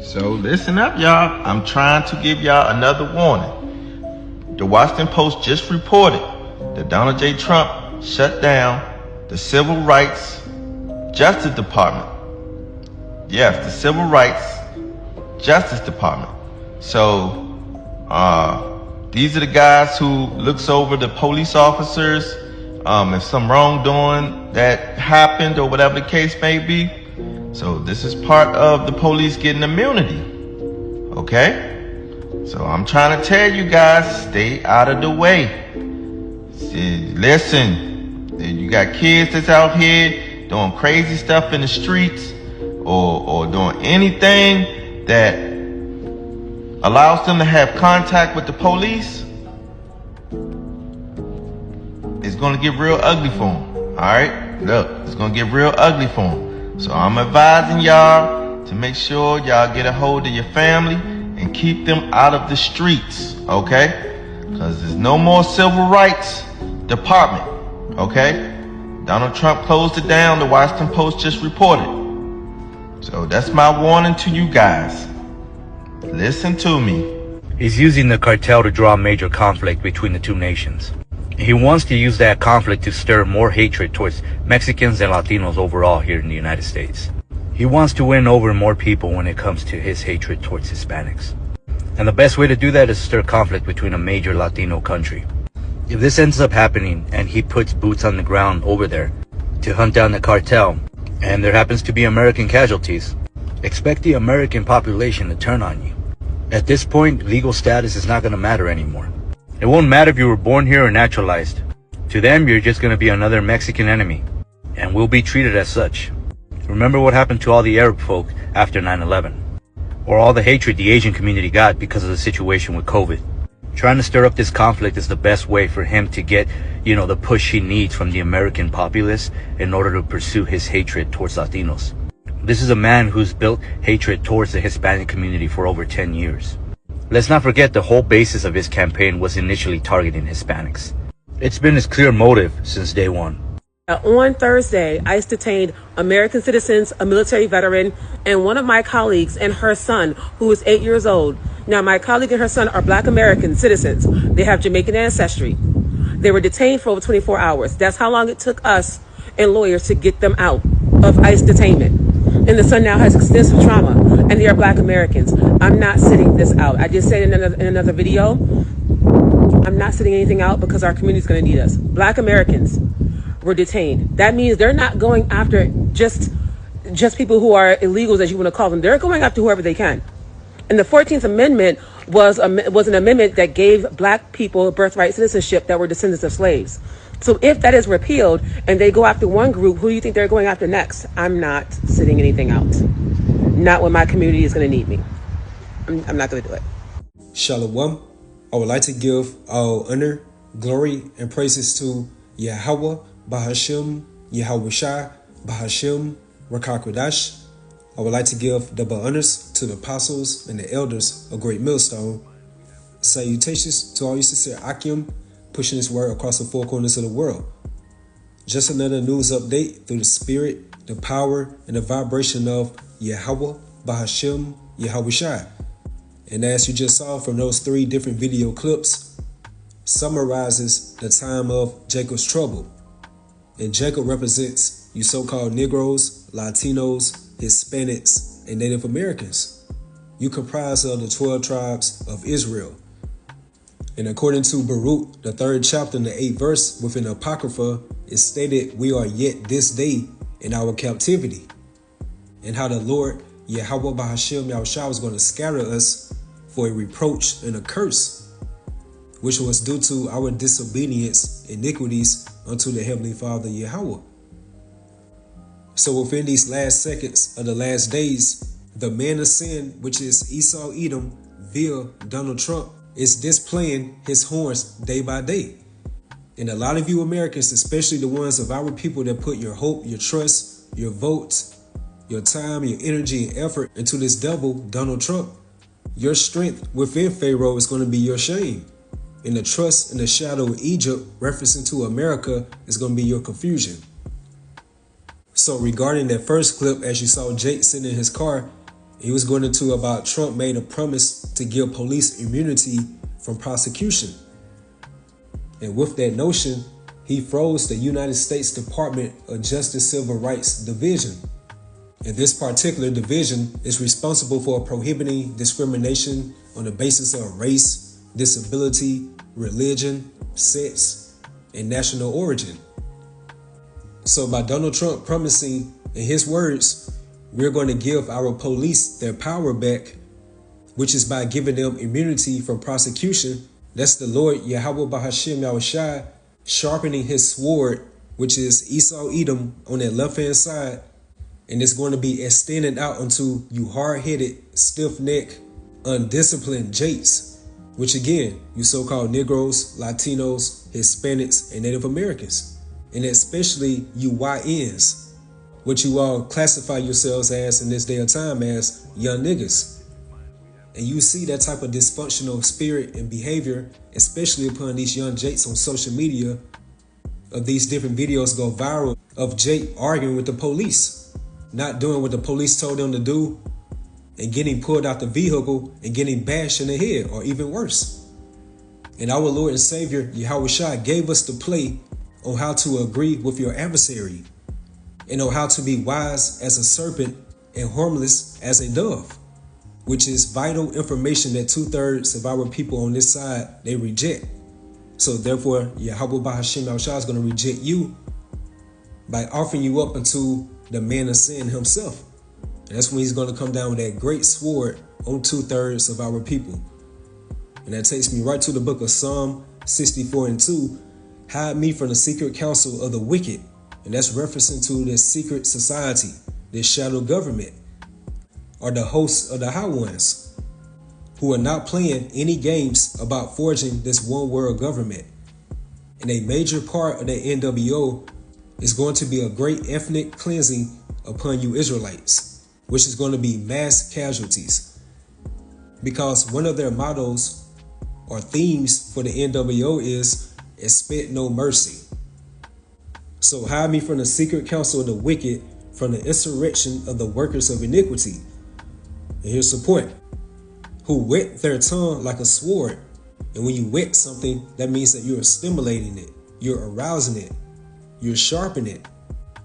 So listen up, y'all. I'm trying to give y'all another warning. The Washington Post just reported that Donald J. Trump shut down the Civil Rights Justice Department. Yes, the Civil Rights Justice Department. So these are the guys who looks over the police officers. If some wrongdoing that happened or whatever the case may be. So this is part of the police getting immunity. Okay? So I'm trying to tell you guys, stay out of the way. See, listen, you got kids that's out here doing crazy stuff in the streets or doing anything that allows them to have contact with the police. It's going to get real ugly for them. Alright? Look, it's going to get real ugly for them. So I'm advising y'all to make sure y'all get a hold of your family and keep them out of the streets, okay? Because there's no more civil rights department, okay? Donald Trump closed it down, the Washington Post just reported. So that's my warning to you guys. Listen to me. He's using the cartel to draw a major conflict between the two nations. He wants to use that conflict to stir more hatred towards Mexicans and Latinos overall here in the United States. He wants to win over more people when it comes to his hatred towards Hispanics. And the best way to do that is stir conflict between a major Latino country. If this ends up happening and he puts boots on the ground over there to hunt down the cartel, and there happens to be American casualties, expect the American population to turn on you. At this point, legal status is not going to matter anymore. It won't matter if you were born here or naturalized. To them, you're just going to be another Mexican enemy, and will be treated as such. Remember what happened to all the Arab folk after 9/11, or all the hatred the Asian community got because of the situation with COVID. Trying to stir up this conflict is the best way for him to get, the push he needs from the American populace in order to pursue his hatred towards Latinos. This is a man who's built hatred towards the Hispanic community for over 10 years. Let's not forget the whole basis of his campaign was initially targeting Hispanics. It's been his clear motive since day one. On Thursday, ICE detained American citizens, a military veteran, and one of my colleagues and her son, who is 8 years old. Now, my colleague and her son are Black American citizens. They have Jamaican ancestry. They were detained for over 24 hours. That's how long it took us and lawyers to get them out of ICE detainment. And the son now has extensive trauma, and they are Black Americans. I'm not sitting this out. I just said in another video, I'm not sitting anything out because our community is going to need us. Black Americans were detained. That means they're not going after just people who are illegals, as you want to call them. They're going after whoever they can. And the 14th Amendment was an amendment that gave Black people birthright citizenship that were descendants of slaves. So if that is repealed and they go after one group, who do you think they're going after next? I'm not sitting anything out. Not when my community is going to need me. I'm not going to do it. Shalom. I would like to give all honor, glory, and praises to Yahweh, Bahashim, Yahweh Shai, Bahashim, Rakakwadash. I would like to give double honors to the apostles and the elders of Great Millstone. Salutations to all you sincere Akim, pushing this word across the four corners of the world. Just another news update through the spirit, the power, and the vibration of Yahweh, Bahashim, Yahweh Shai. And as you just saw from those 3 different video clips, summarizes the time of Jacob's trouble. And Jacob represents you so-called Negroes, Latinos, Hispanics, and Native Americans. You comprise of the 12 tribes of Israel. And according to Baruch, the 3rd chapter and the 8th verse within the Apocrypha, it stated we are yet this day in our captivity. And how the Lord, Yahweh Bahashim Yahushua, was going to scatter us for a reproach and a curse, which was due to our disobedience, iniquities unto the Heavenly Father Yahweh. So within these last seconds of the last days, the man of sin, which is Esau Edom via Donald Trump, is displaying his horns day by day. And a lot of you Americans, especially the ones of our people that put your hope, your trust, your votes, your time, your energy, and effort into this devil, Donald Trump, your strength within Pharaoh is going to be your shame. And the trust in the shadow of Egypt, referencing to America, is going to be your confusion. So regarding that first clip, as you saw Jake sitting in his car He was going into about Trump made a promise to give police immunity from prosecution. And with that notion, he froze the United States Department of Justice Civil Rights Division. And this particular division is responsible for prohibiting discrimination on the basis of race, disability, religion, sex, and national origin. So by Donald Trump promising, in his words, we're going to give our police their power back, which is by giving them immunity from prosecution. That's the Lord Yahweh Bahashim Yahushai sharpening his sword, which is Esau Edom on that left-hand side. And it's going to be extended out onto you hard-headed, stiff-necked, undisciplined Jates, which again, you so-called Negroes, Latinos, Hispanics, and Native Americans. And especially you YNs, what you all classify yourselves as in this day of time as young niggas. And you see that type of dysfunctional spirit and behavior, especially upon these young Jates on social media, of these different videos go viral of Jake arguing with the police, not doing what the police told them to do, and getting pulled out the vehicle and getting bashed in the head, or even worse. And our Lord and Savior, Yahushua, gave us the play on how to agree with your adversary, and on how to be wise as a serpent and harmless as a dove, which is vital information that 2/3 of our people on this side, they reject. So therefore, Yahweh Bahashim Yahushua is going to reject you by offering you up unto the man of sin himself. And that's when he's going to come down with that great sword on 2/3 of our people. And that takes me right to the book of Psalm 64:2. Hide me from the secret counsel of the wicked. And that's referencing to this secret society, this shadow government, or the hosts of the high ones, who are not playing any games about forging this one world government. And a major part of the NWO is going to be a great ethnic cleansing upon you Israelites, which is going to be mass casualties. Because one of their mottos or themes for the NWO is expect no mercy. So hide me from the secret counsel of the wicked, from the insurrection of the workers of iniquity. And here's the point. Who whet their tongue like a sword. And when you whet something, that means that you're stimulating it, you're arousing it, you're sharpening it.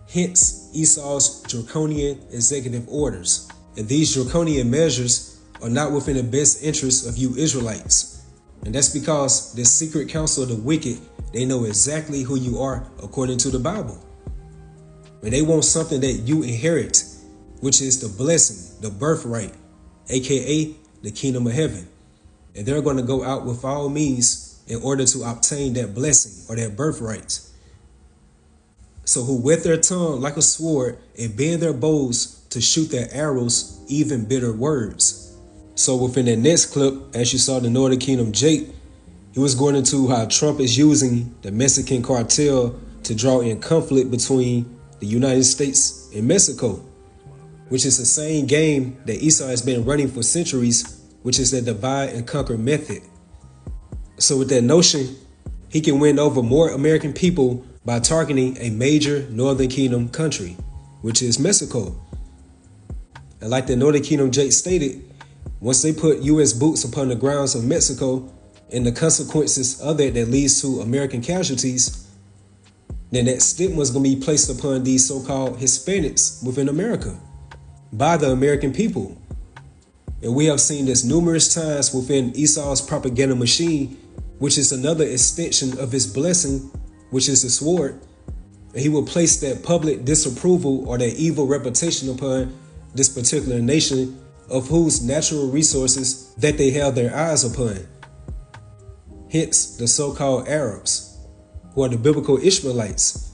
Hence Esau's draconian executive orders. And these draconian measures are not within the best interest of you Israelites. And that's because the secret counsel of the wicked, they know exactly who you are according to the Bible. And they want something that you inherit, which is the blessing, the birthright, aka the kingdom of heaven. And they're going to go out with all means in order to obtain that blessing or that birthright. So who whet their tongue like a sword and bend their bows to shoot their arrows, even bitter words. So within the next clip, as you saw the Northern Kingdom Jake, he was going into how Trump is using the Mexican cartel to draw in conflict between the United States and Mexico, which is the same game that Esau has been running for centuries, which is the divide and conquer method. So with that notion, he can win over more American people by targeting a major Northern Kingdom country, which is Mexico. And like the Northern Kingdom Jake stated, once they put U.S. boots upon the grounds of Mexico and the consequences of that leads to American casualties, then that stigma is going to be placed upon these so-called Hispanics within America by the American people. And we have seen this numerous times within Esau's propaganda machine, which is another extension of his blessing, which is the sword. And he will place that public disapproval or that evil reputation upon this particular nation of whose natural resources that they have their eyes upon. Hence the so-called Arabs, who are the biblical Ishmaelites.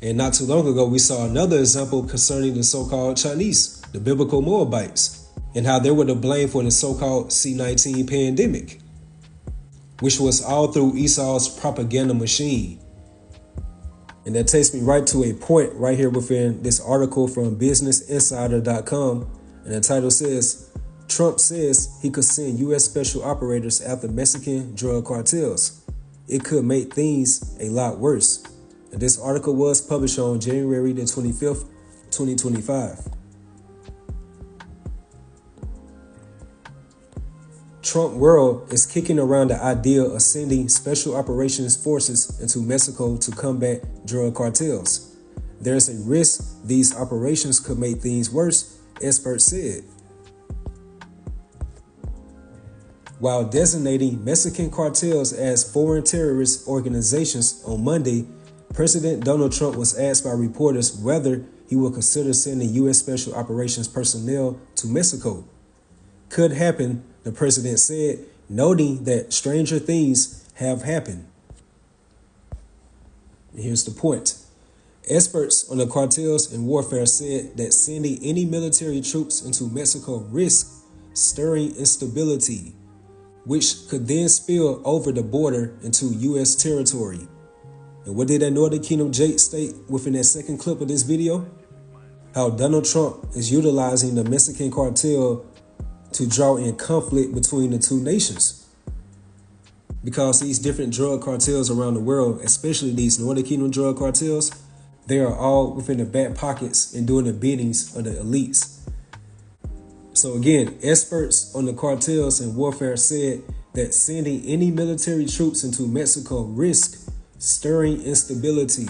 And not too long ago, we saw another example concerning the so-called Chinese, the biblical Moabites, and how they were to blame for the so-called C-19 pandemic, which was all through Esau's propaganda machine. And that takes me right to a point right here within this article from BusinessInsider.com. And the title says, Trump says he could send U.S. special operators after Mexican drug cartels. It could make things a lot worse. And this article was published on January the 25th, 2025. Trump world is kicking around the idea of sending special operations forces into Mexico to combat drug cartels. There's a risk these operations could make things worse, experts said. While designating Mexican cartels as foreign terrorist organizations on Monday, President Donald Trump was asked by reporters whether he will consider sending U.S. Special Operations personnel to Mexico. Could happen, the president said, noting that stranger things have happened. And here's the point. Experts on the cartels and warfare said that sending any military troops into Mexico risks stirring instability, which could then spill over the border into U.S. territory. And what did that Northern Kingdom Jake state within that second clip of this video? How Donald Trump is utilizing the Mexican cartel to draw in conflict between the two nations. Because these different drug cartels around the world, especially these Northern Kingdom drug cartels, they are all within the back pockets and doing the biddings of the elites. So again, experts on the cartels and warfare said that sending any military troops into Mexico risks stirring instability.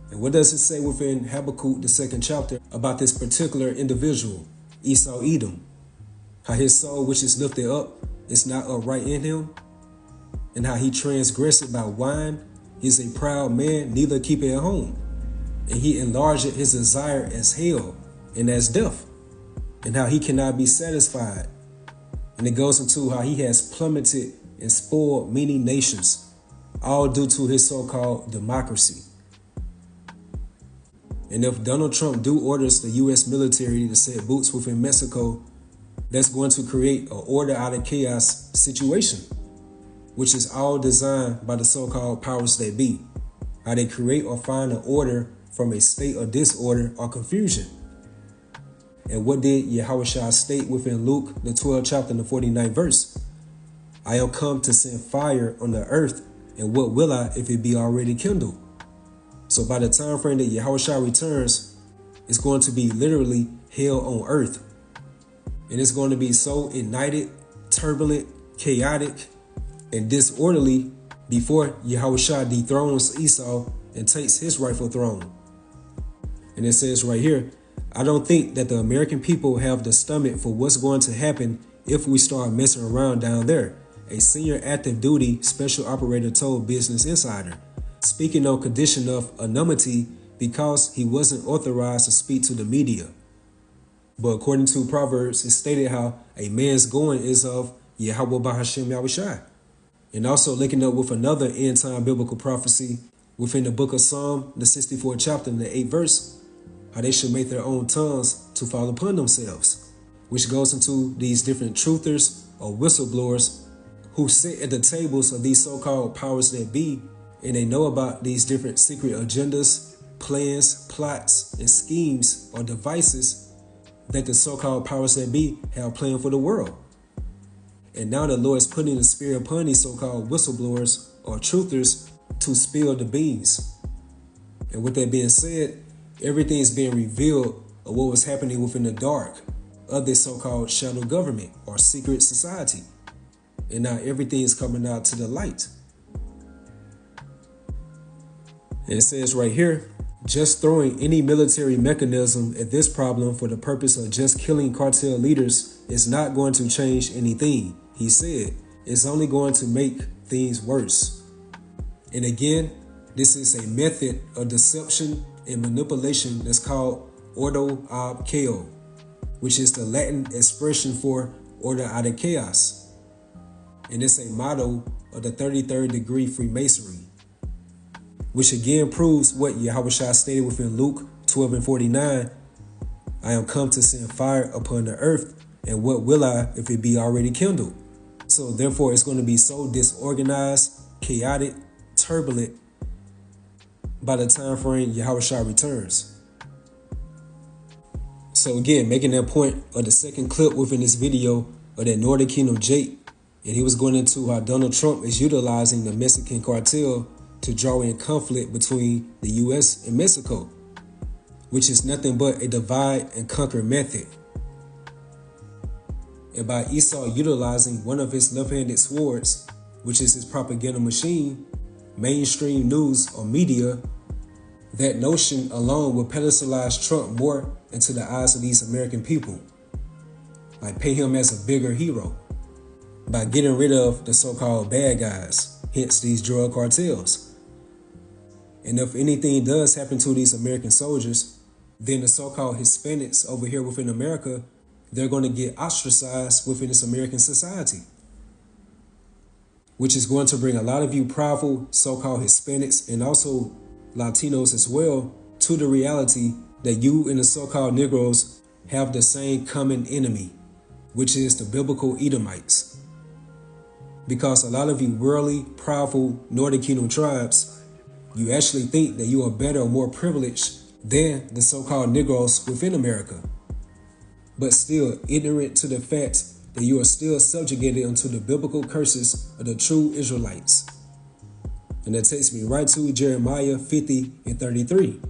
And what does it say within Habakkuk, the 2nd chapter, about this particular individual, Esau Edom? How his soul, which is lifted up, is not upright in him, and how he transgressed by wine. He is a proud man, neither keep it at home. And he enlarged his desire as hell and as death, and how he cannot be satisfied. And it goes into how he has plummeted and spoiled many nations, all due to his so-called democracy. And if Donald Trump do orders the U.S. military to set boots within Mexico, that's going to create an order out of chaos situation, which is all designed by the so-called powers that be. How they create or find an order from a state of disorder or confusion. And what did Yahushua state within Luke, the 12th chapter and the 49th verse? I am come to send fire on the earth, and what will I if it be already kindled? So by the time frame that Yahushua returns, it's going to be literally hell on earth. And it's going to be so ignited, turbulent, chaotic, and disorderly before Yahushua dethrones Esau and takes his rightful throne. And it says right here, I don't think that the American people have the stomach for what's going to happen if we start messing around down there, a senior active duty special operator told Business Insider, speaking on condition of anonymity because he wasn't authorized to speak to the media. But according to Proverbs, it stated how a man's going is of Yahweh Bahashem Yahushai. And also linking up with another end-time biblical prophecy within the book of Psalm, the 64th chapter and the 8th verse, how they should make their own tongues to fall upon themselves, which goes into these different truthers or whistleblowers who sit at the tables of these so-called powers that be, and they know about these different secret agendas, plans, plots, and schemes or devices that the so-called powers that be have planned for the world. And now the Lord is putting the spirit upon these so-called whistleblowers or truthers to spill the beans. And with that being said, everything is being revealed of what was happening within the dark of this so-called shadow government or secret society. And now everything is coming out to the light. And it says right here, just throwing any military mechanism at this problem for the purpose of just killing cartel leaders is not going to change anything. He said, it's only going to make things worse. And again, this is a method of deception and manipulation that's called ordo ab chaos, which is the Latin expression for order out of chaos. And it's a motto of the 33rd degree Freemasonry, which again proves what Yahushua stated within Luke 12 and 49. I am come to send fire upon the earth, and what will I if it be already kindled? So therefore it's going to be so disorganized, chaotic, turbulent by the time frame Yahushua returns. So again, making that point of the second clip within this video of that Northern Kingdom Jake, and he was going into how Donald Trump is utilizing the Mexican cartel to draw in conflict between the U.S. and Mexico, which is nothing but a divide and conquer method. And by Esau utilizing one of his left-handed swords, which is his propaganda machine, mainstream news or media, that notion alone will pedestalize Trump more into the eyes of these American people. Like paint him as a bigger hero by getting rid of the so-called bad guys, hence these drug cartels. And if anything does happen to these American soldiers, then the so-called Hispanics over here within America, they're going to get ostracized within this American society, which is going to bring a lot of you powerful so-called Hispanics and also Latinos as well to the reality that you and the so-called Negroes have the same common enemy, which is the biblical Edomites. Because a lot of you worldly, powerful Northern Kingdom tribes, you actually think that you are better or more privileged than the so-called Negroes within America, but still ignorant to the fact that you are still subjugated unto the biblical curses of the true Israelites. And that takes me right to Jeremiah 50:33.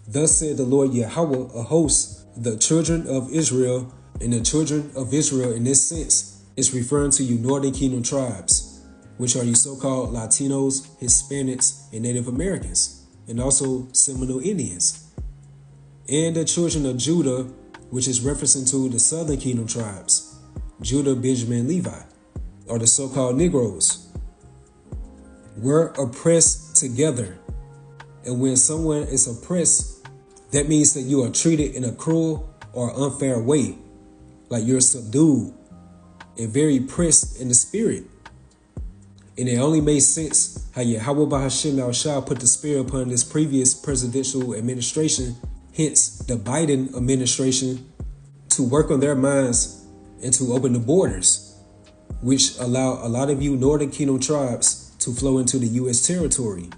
Thus said the Lord Yahweh of hosts, the children of Israel, and the children of Israel in this sense is referring to you Northern Kingdom tribes, which are you so-called Latinos, Hispanics, and Native Americans, and also Seminole Indians. And the children of Judah, which is referencing to the Southern Kingdom tribes, Judah, Benjamin, and Levi, or the so-called Negroes, were oppressed together. And when someone is oppressed, that means that you are treated in a cruel or unfair way, like you're subdued and very pressed in the spirit. And it only makes sense how Yahweh Bahashim Al-Shah put the spear upon this previous presidential administration, hence the Biden administration, to work on their minds and to open the borders, which allow a lot of you Northern Kingdom tribes to flow into the U.S. territory.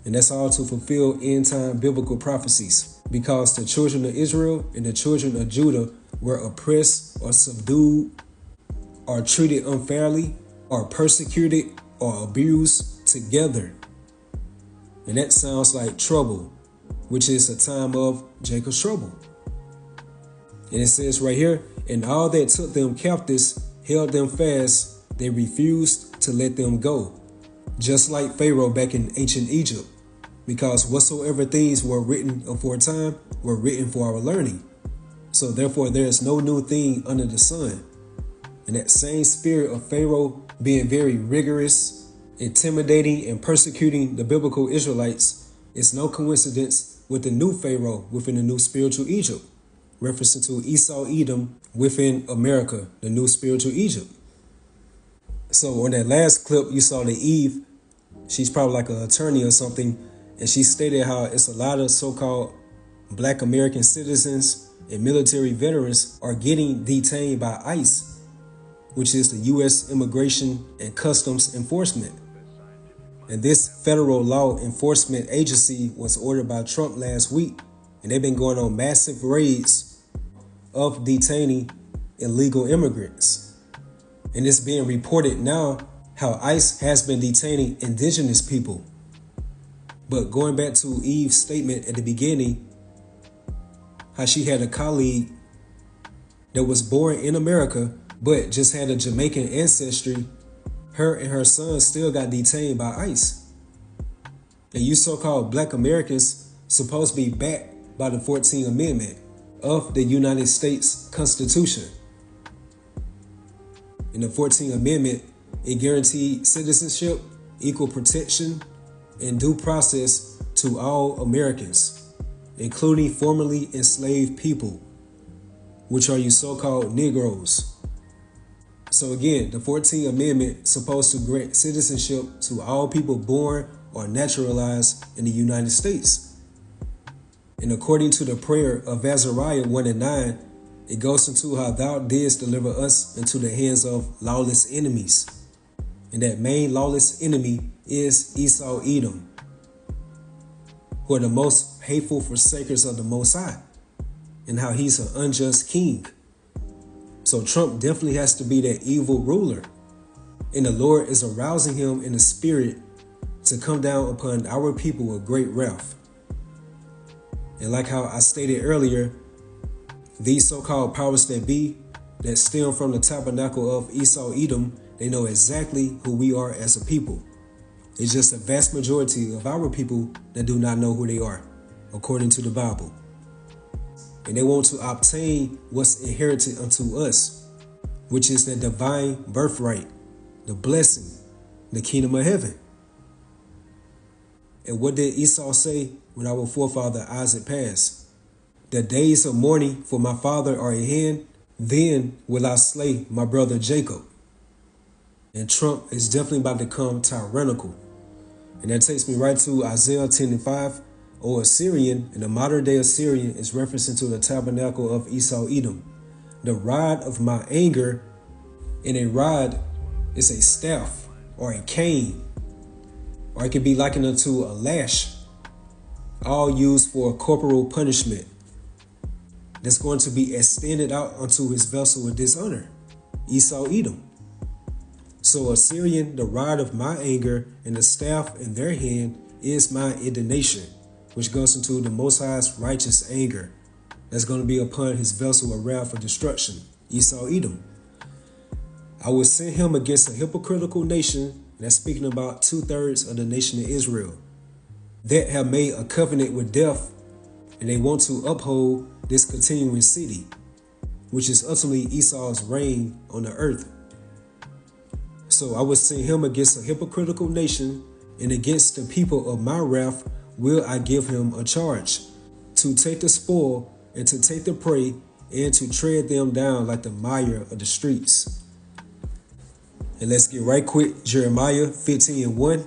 And that's all to fulfill end-time biblical prophecies, because the children of Israel and the children of Judah were oppressed or subdued or treated unfairly or persecuted or abused together. And that sounds like trouble, which is a time of Jacob's trouble. And it says right here, and all that took them captives held them fast, they refused to let them go. Just like Pharaoh back in ancient Egypt, because whatsoever things were written aforetime were written for our learning. So therefore there is no new thing under the sun. And that same spirit of Pharaoh being very rigorous, intimidating, and persecuting the biblical Israelites is no coincidence with the new Pharaoh within the new spiritual Egypt, referencing to Esau Edom within America, the new spiritual Egypt. So on that last clip, you saw that Eve, she's probably like an attorney or something, and she stated how it's a lot of so-called Black American citizens and military veterans are getting detained by ICE, which is the U.S. Immigration and Customs Enforcement. And this federal law enforcement agency was ordered by Trump last week, and they've been going on massive raids of detaining illegal immigrants. And it's being reported now how ICE has been detaining indigenous people. But going back to Eve's statement at the beginning, how she had a colleague that was born in America but just had a Jamaican ancestry, her and her son still got detained by ICE. And you so-called Black Americans supposed to be backed by the 14th Amendment of the United States Constitution. In the 14th Amendment, it guaranteed citizenship, equal protection, and due process to all Americans, including formerly enslaved people, which are you so-called Negroes. So again, the 14th Amendment is supposed to grant citizenship to all people born or naturalized in the United States. And according to the prayer of Azariah 1:9, it goes into how thou didst deliver us into the hands of lawless enemies. And that main lawless enemy is Esau Edom, who are the most hateful forsakers of the Most High, and how he's an unjust king. So Trump definitely has to be that evil ruler. And the Lord is arousing him in the spirit to come down upon our people with great wrath. And like how I stated earlier, these so-called powers that be that stem from the tabernacle of Esau Edom, they know exactly who we are as a people. It's just a vast majority of our people that do not know who they are, according to the Bible. And they want to obtain what's inherited unto us, which is the divine birthright, the blessing, the kingdom of heaven. And what did Esau say when our forefather Isaac passed? The days of mourning for my father are at hand, then will I slay my brother Jacob. And Trump is definitely about to become tyrannical. And that takes me right to Isaiah 10:5, or Assyrian, and the modern day Assyrian is referencing to the tabernacle of Esau Edom. The rod of my anger, and a rod is a staff or a cane, or it can be likened unto a lash, all used for corporal punishment that's going to be extended out unto his vessel of dishonor, Esau Edom. So Assyrian, the rod of my anger, and the staff in their hand is my indignation, which goes into the Most High's righteous anger that's going to be upon his vessel of wrath for destruction, Esau Edom. I will send him against a hypocritical nation, and that's speaking about 2/3 of the nation of Israel, that have made a covenant with death, and they want to uphold this continuing city, which is ultimately Esau's reign on the earth. So I will send him against a hypocritical nation, and against the people of my wrath will I give him a charge, to take the spoil and to take the prey, and to tread them down like the mire of the streets. And let's get right quick, Jeremiah 15:1.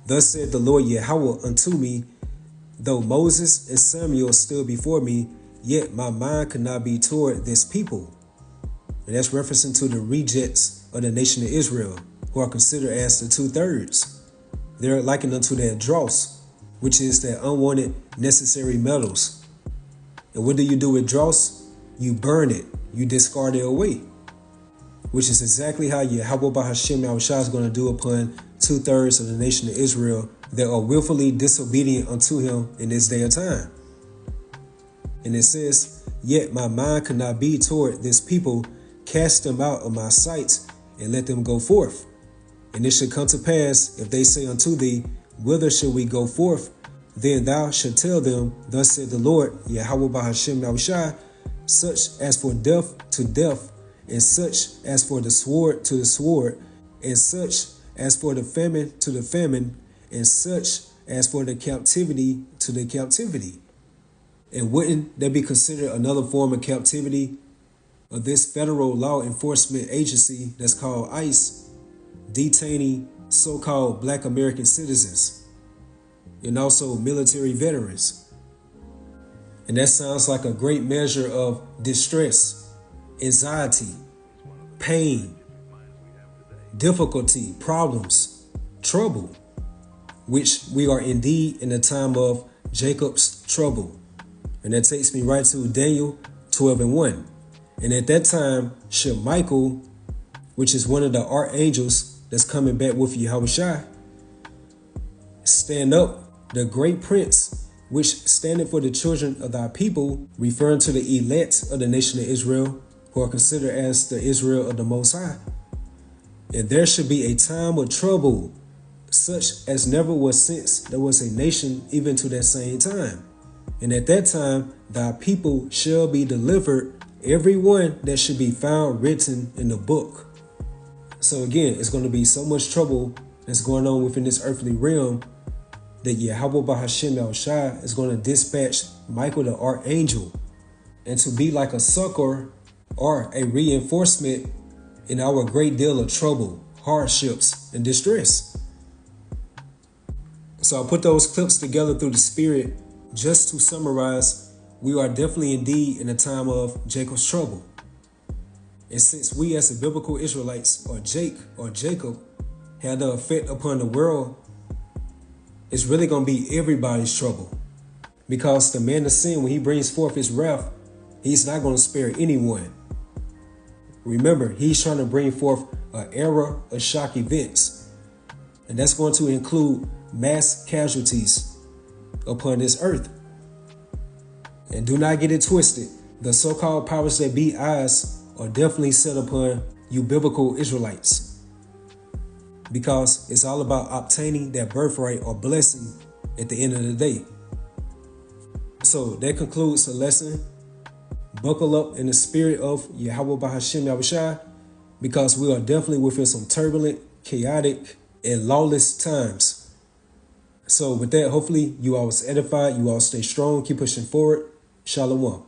Thus said the Lord Yahweh unto me, though Moses and Samuel stood before me, yet my mind could not be toward this people. And that's referencing to the rejects of the nation of Israel, who are considered as the 2/3. They're likened unto that dross, which is that unwanted necessary metals. And what do you do with dross? You burn it, you discard it away, which is exactly how Yahweh Bahashem Yahushua is going to do upon 2/3 of the nation of Israel that are willfully disobedient unto him in this day of time. And it says, yet my mind could not be toward this people, cast them out of my sight, and let them go forth. And it should come to pass, if they say unto thee, whither shall we go forth? Then thou shalt tell them, thus said the Lord, Yahweh Bahashem Yahushua, such as for death to death, and such as for the sword to the sword, and such as for the famine to the famine, and such as for the captivity to the captivity. And wouldn't that be considered another form of captivity of this federal law enforcement agency that's called ICE, detaining so-called Black American citizens and also military veterans? And that sounds like a great measure of distress, anxiety, pain, difficulty, problems, trouble, which we are indeed in the time of Jacob's trouble. And that takes me right to Daniel 12:1. And at that time, should Michael, which is one of the archangels that's coming back with Yahushua, stand up, the great prince, which standeth for the children of thy people, referring to the elect of the nation of Israel, who are considered as the Israel of the Most High. And there should be a time of trouble, such as never was since there was a nation even to that same time. And at that time, thy people shall be delivered, every one that should be found written in the book. So again, it's going to be so much trouble that's going on within this earthly realm that Yahweh Bahashem Yahushua is going to dispatch Michael the archangel, and to be like a succor or a reinforcement in our great deal of trouble, hardships, and distress. So I put those clips together through the Spirit just to summarize. We are definitely indeed in a time of Jacob's trouble. And since we as the biblical Israelites, or Jacob, had the effect upon the world, it's really going to be everybody's trouble. Because the man of sin, when he brings forth his wrath, he's not going to spare anyone. Remember, he's trying to bring forth an era of shock events. And that's going to include mass casualties upon this earth. And do not get it twisted. The so-called powers that be eyes are definitely set upon you biblical Israelites, because it's all about obtaining that birthright or blessing at the end of the day. So that concludes the lesson. Buckle up in the spirit of Yahweh Bahashem Yahushua, because we are definitely within some turbulent, chaotic, and lawless times. So with that, hopefully you all was edified, you all stay strong, keep pushing forward. Shalom.